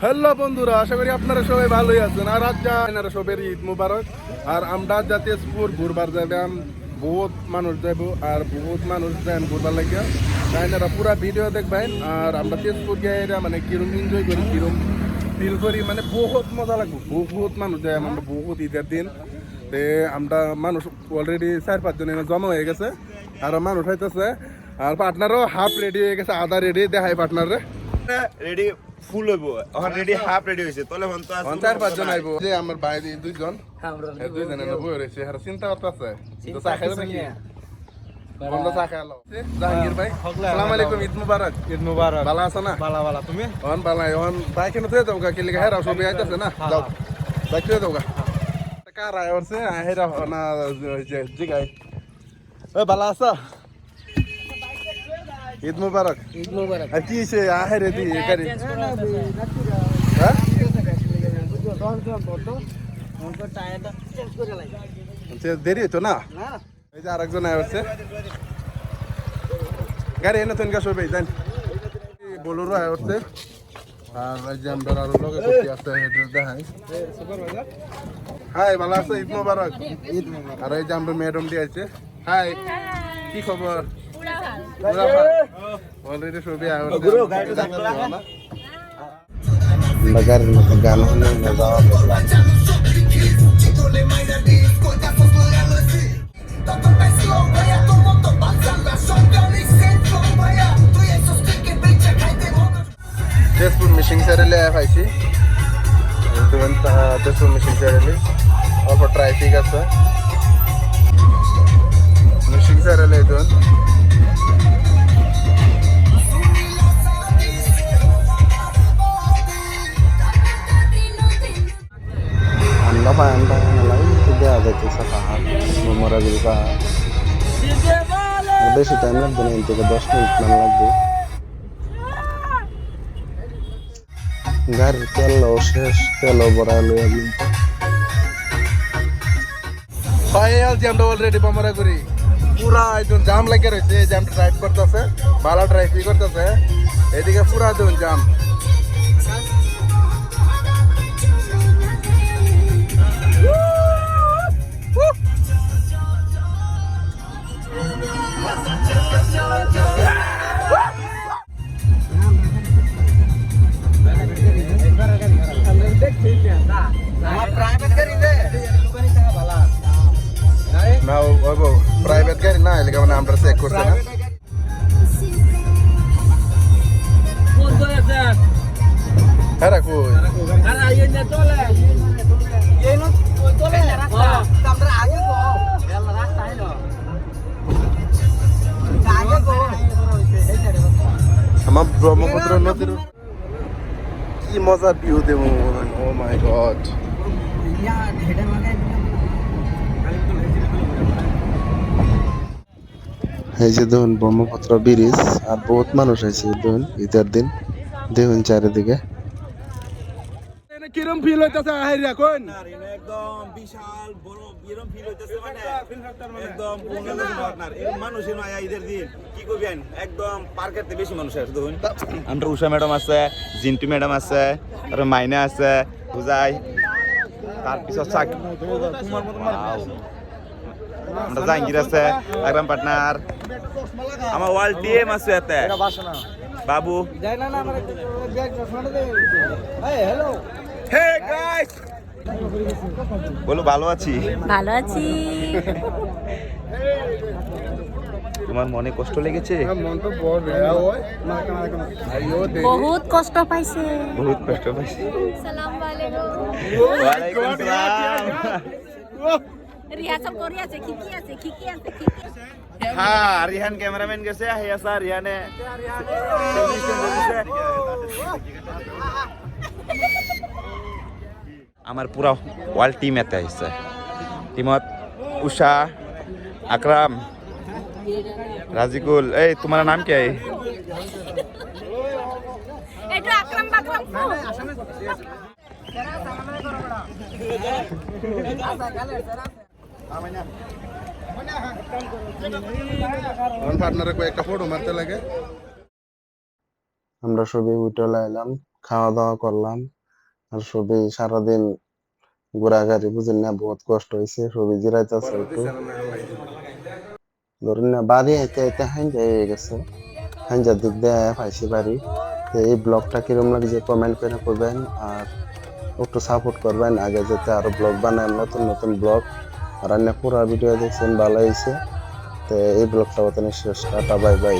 Hello বন্ধুরা, আশা করি আপনারা সবাই ভালোই আছেন। আর আজ আপনারা সবের ঈদ মুবারক। আর আমরা জাতীয় স্পুর ঘুরবার যাবেন, বহুত মানুষ যাব আর বহুত মানুষ যান ঘুরবার লাগিয়া। আপনারা পুরা ভিডিও দেখবেন। আর আমরা তেজপুর গিয়ে মানে কিরম এনজয় করি, কিরম ফিল করি, মানে বহুত মজা লাগবে। বহুত মানুষ যায়, আমরা বহুত ঈদের দিন তে আমরা মানুষ অলরেডি 4-5 জন জমা হয়ে গেছে। আর মানুষ হইতেছে, আর পার্টনারও হাফ রেডি হয়ে গেছে, আধা রেডি দেখায় পার্টনারে রেডি ফুল হইব এখন রেডি হাফ রেডি হইছে তলে হন তো আছে 4-5 জন আইবো। যে আমার ভাই দুইজন দুইজন এনে বই রইছে, আর চিন্তা করতেছে তো চা খাইবে নাকি বন্ধ চা খাইলো। জাহাঙ্গীর ভাই, আসসালামু আলাইকুম, ঈদ মুবারক। ঈদ মুবারক। ভালো আছো না? ভালো ভালো, তুমি? অন ভালো অন ভাই কেন তুই যাও কে লিখে হেরাও সবাই আইতাছে না, যাও ভাই তুই যাও কার আয় ওরছে হেরা না যে জিগাই। ও ভালো আছো? ঈদ মুবারক। ঈদ মুবারক। আর কি সে আহেরে দি গাড়ি হ্যাঁ দেরি হইতো না। এই যে আরেকজন আয় হচ্ছে গাড়ি এনে তো সবাই জান বলোর আয় হচ্ছে। আর এই যে আমরা আরো লগে করতে আছে দেখাই। হাই ভালো আছো? ঈদ মুবারক। ঈদ মুবারক। আর এই যে আমরা ম্যাডাম দিয়ে আছে। হাই, কি খবর? অলরেডি সবাই আয় হচ্ছে। গাড়ির মধ্যে গান শুনে যাওয়া তেজপুর মিশিং স্যারেলে পাইছি, তেজপুর মিশিং স্যারেলে অল্প ট্রাফিক আছে। মিশিং স্যারেলে এইজন anda pa anda lagi tidak ada kisah paham memorable ka beshi time লাগবে না, থেকে 10 মিনিট মান লাগবে। গাড়ির তেল শেষ, তেল ভরালো একদম। ফাইনাল যে আমরা অলরেডি বামরা করি, পুরা একদম জাম লাগে রয়েছে। এই জামটা ড্রাইভ করতেছে, ভালো ড্রাইভিং করতেছে, এদিকে পুরা একদম জাম। না প্রাইভেট গাড়ি না এলাকা মানে আমরা চেক করছি না। হ্যাঁ রাখো আমার ব্রহ্মপুত্র নদীর কি মজা ভিউ দেব। ও মাই গড, এই যে দেখুন ব্রহ্মপুত্র ব্রিজ, আর বহুত মানুষ আছে দেখুন ঈদের দিন। দেখুন চারিদিকে কিরম ফিল হইতাছে আহের এখন? একদম বিশাল বড় এরকম ফিল হইতেছে, মানে একদম পূর্ণ পার্টনার এই মানুষের মায়া ঈদের দিন কি করবেন, একদম পার্কের থেকে বেশি মানুষ আছে। দেখুন আমরা উষা ম্যাডাম আছে, জিন্টু ম্যাডাম আছে, তারপরে মাইনা আছে, বুঝাই, তারপিছত আমরা জাহাঙ্গীর আছে, একদম পার্টনার আমার ওয়ার্ল্ড টিম আছে এতে বাবু। হে গাইস, বলো ভালো আছি। ভালো আছি। তোমার মনে কষ্ট লেগেছে? মন তো বহুত কষ্ট পাইছে। বহুত কষ্ট পাইছি। সালাম আলাইকুম। ওয়ালাইকুম সালাম। রিহার্সাল করি আছে, কি আছে, কি আছে। হ্যাঁ, রিহান ক্যামেরাম্যান গেছে, হেয়াসা রিহানে আমার পুরা ওয়ার্ল্ড টিম এতে আইছে। টিমত উষা, আকরাম, রাজিকুল। এই তোমার নাম কি? এটা আকরাম বাকরাম। পার্টনারে কয়েকটা ফটো মারতে লাগে। আমরা সবাই উঠে এলাম খাওয়া দাওয়া করলাম। আর সবই সারাদিন ঘোরাঘুরি বুঝেন না, বহুত কষ্ট হয়েছে, সবই জিরাইতেছে একটু। ধরুন না বাড়ি আইতে আইতে হাইজা হয়ে গেছে, হাইজার দিক দিয়ে পাইছি বাড়ি। তো এই ব্লগটা কিরম লাগছে কমেন্ট করে করবেন, আর একটু সাপোর্ট করবেন আগে যাতে আরো ব্লগ বানায়, নতুন নতুন ব্লগ। আর অন্য পুরো ভিডিও দেখছেন ভালো হয়েছে। তো এই ব্লগটা শেষ, টাটা বাই বাই।